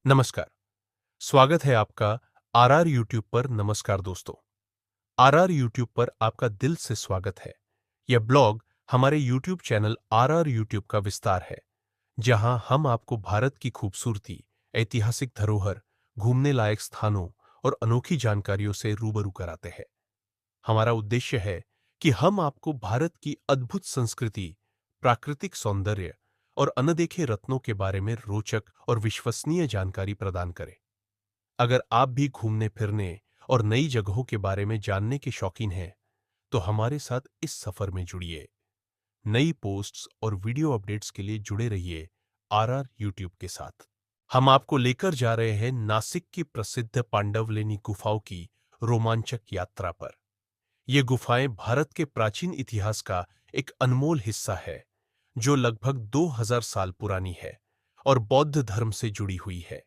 नमस्कार। स्वागत है आपका आरआर यूट्यूब पर। नमस्कार दोस्तों, आरआर यूट्यूब पर आपका दिल से स्वागत है। यह ब्लॉग हमारे यूट्यूब चैनल आरआर यूट्यूब का विस्तार है, जहां हम आपको भारत की खूबसूरती, ऐतिहासिक धरोहर, घूमने लायक स्थानों और अनोखी जानकारियों से रूबरू कराते हैं। हमारा उद्देश्य है कि हम आपको भारत की अद्भुत संस्कृति, प्राकृतिक सौंदर्य और अनदेखे रत्नों के बारे में रोचक और विश्वसनीय जानकारी प्रदान करें। अगर आप भी घूमने फिरने और नई जगहों के बारे में जानने के शौकीन हैं, तो हमारे साथ इस सफर में जुड़िए। नई पोस्ट्स और वीडियो अपडेट्स के लिए जुड़े रहिए आरआर यूट्यूब के साथ। हम आपको लेकर जा रहे हैं नासिक की प्रसिद्ध पांडवलेनी गुफाओं की रोमांचक यात्रा पर। ये गुफाएं भारत के प्राचीन इतिहास का एक अनमोल हिस्सा है, जो लगभग 2000 साल पुरानी है और बौद्ध धर्म से जुड़ी हुई है।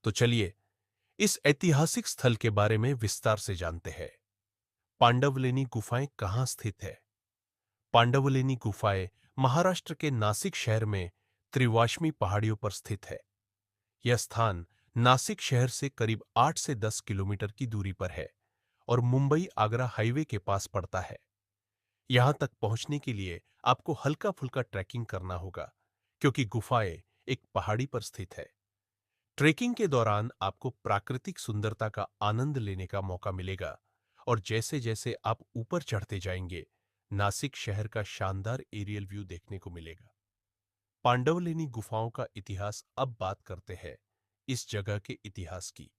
तो चलिए इस ऐतिहासिक स्थल के बारे में विस्तार से जानते हैं। पांडवलेनी गुफाएं कहाँ स्थित है? पांडवलेनी गुफाएं महाराष्ट्र के नासिक शहर में त्रिवाष्मी पहाड़ियों पर स्थित है। यह स्थान नासिक शहर से करीब 8 से 10 किलोमीटर की दूरी पर है और मुंबई आगरा हाईवे के पास पड़ता है। यहां तक पहुंचने के लिए आपको हल्का फुल्का ट्रैकिंग करना होगा, क्योंकि गुफाएं एक पहाड़ी पर स्थित है। ट्रेकिंग के दौरान आपको प्राकृतिक सुंदरता का आनंद लेने का मौका मिलेगा और जैसे जैसे आप ऊपर चढ़ते जाएंगे, नासिक शहर का शानदार एरियल व्यू देखने को मिलेगा। पांडवलेनी गुफाओं का इतिहास। अब बात करते हैं इस जगह के इतिहास की।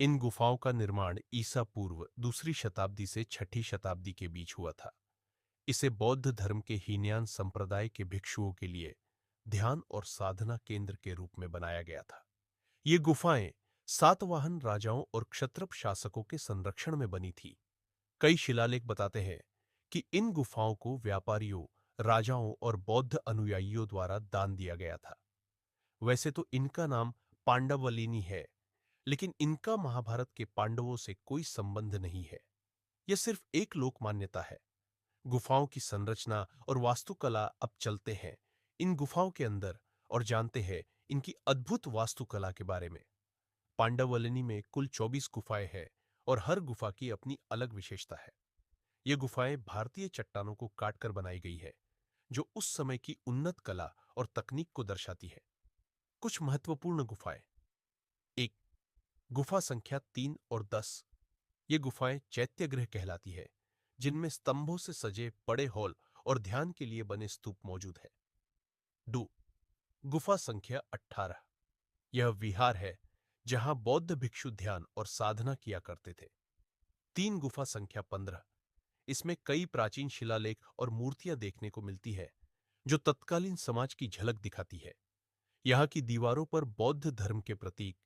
इन गुफाओं का निर्माण ईसा पूर्व दूसरी शताब्दी से छठी शताब्दी के बीच हुआ था। इसे बौद्ध धर्म के हीनयान संप्रदाय के भिक्षुओं के लिए ध्यान और साधना केंद्र के रूप में बनाया गया था। ये गुफाएं सातवाहन राजाओं और क्षत्रप शासकों के संरक्षण में बनी थी। कई शिलालेख बताते हैं कि इन गुफाओं को व्यापारियों, राजाओं और बौद्ध अनुयायियों द्वारा दान दिया गया था। वैसे तो इनका नाम पांडवलिनी है, लेकिन इनका महाभारत के पांडवों से कोई संबंध नहीं है। यह सिर्फ एक लोक मान्यता है। गुफाओं की संरचना और वास्तुकला। अब चलते हैं इन गुफाओं के अंदर और जानते हैं इनकी अद्भुत वास्तुकला के बारे में। पांडवलिनी में कुल 24 गुफाएं हैं और हर गुफा की अपनी अलग विशेषता है। ये गुफाएं भारतीय चट्टानों को काटकर बनाई गई है, जो उस समय की उन्नत कला और तकनीक को दर्शाती है। कुछ महत्वपूर्ण गुफाएं। एक, गुफा संख्या 3 और 10। ये गुफाएं चैत्यगृह कहलाती है, जिनमें स्तंभों से सजे बड़े हॉल और ध्यान के लिए बने स्तूप मौजूद है। 2, गुफा संख्या 18। यह विहार है जहां बौद्ध भिक्षु ध्यान और साधना किया करते थे। 3, गुफा संख्या 15। इसमें कई प्राचीन शिलालेख और मूर्तियां देखने को मिलती है, जो तत्कालीन समाज की झलक दिखाती है। यहाँ की दीवारों पर बौद्ध धर्म के प्रतीक,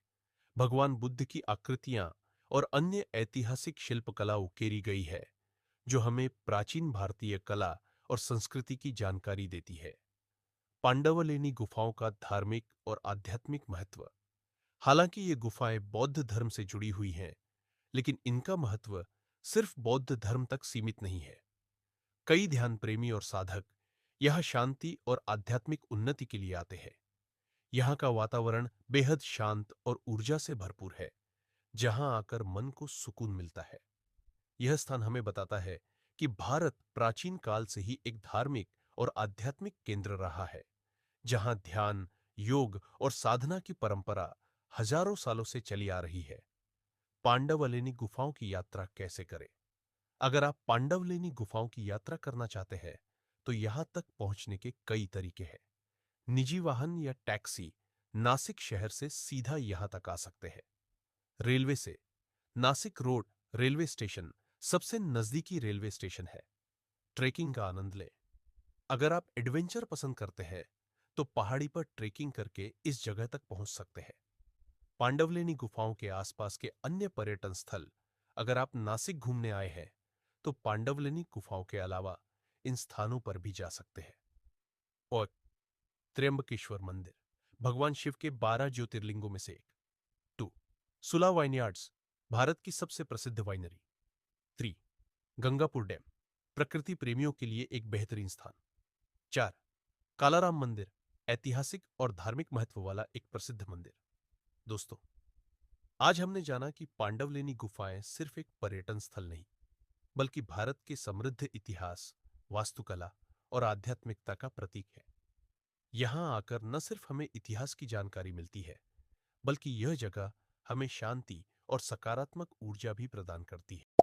भगवान बुद्ध की आकृतियां और अन्य ऐतिहासिक शिल्पकला उकेरी गई है, जो हमें प्राचीन भारतीय कला और संस्कृति की जानकारी देती है। पांडवलेनी गुफाओं का धार्मिक और आध्यात्मिक महत्व। हालांकि ये गुफाएं बौद्ध धर्म से जुड़ी हुई हैं, लेकिन इनका महत्व सिर्फ बौद्ध धर्म तक सीमित नहीं है। कई ध्यान प्रेमी और साधक यह शांति और आध्यात्मिक उन्नति के लिए आते हैं। यहाँ का वातावरण बेहद शांत और ऊर्जा से भरपूर है, जहाँ आकर मन को सुकून मिलता है। यह स्थान हमें बताता है कि भारत प्राचीन काल से ही एक धार्मिक और आध्यात्मिक केंद्र रहा है, जहाँ ध्यान, योग और साधना की परंपरा हजारों सालों से चली आ रही है। पांडवलेनी गुफाओं की यात्रा कैसे करें? अगर आप पांडवलेनी गुफाओं की यात्रा करना चाहते हैं, तो यहां तक पहुंचने के कई तरीके हैं। निजी वाहन या टैक्सी नासिक शहर से सीधा यहां तक आ सकते हैं। रेलवे से नासिक रोड रेलवे स्टेशन सबसे नजदीकी रेलवे स्टेशन है। ट्रेकिंग का आनंद लें। अगर आप एडवेंचर पसंद करते हैं, तो पहाड़ी पर ट्रेकिंग करके इस जगह तक पहुंच सकते हैं। पांडवलेनी गुफाओं के आसपास के अन्य पर्यटन स्थल। अगर आप नासिक घूमने आए हैं, तो पांडवलेनी गुफाओं के अलावा इन स्थानों पर भी जा सकते हैं। और त्र्यंबकेश्वर मंदिर, भगवान शिव के 12 ज्योतिर्लिंगों में से एक। 2, सुला वाइनयार्ड्स, भारत की सबसे प्रसिद्ध वाइनरी। 3, गंगापुर डैम, प्रकृति प्रेमियों के लिए एक बेहतरीन स्थान। 4, कालाराम मंदिर, ऐतिहासिक और धार्मिक महत्व वाला एक प्रसिद्ध मंदिर। दोस्तों, आज हमने जाना कि पांडवलेनी गुफाएं सिर्फ एक पर्यटन स्थल नहीं, बल्कि भारत के समृद्ध इतिहास, वास्तुकला और आध्यात्मिकता का प्रतीक है। यहां आकर न सिर्फ हमें इतिहास की जानकारी मिलती है, बल्कि यह जगह हमें शांति और सकारात्मक ऊर्जा भी प्रदान करती है।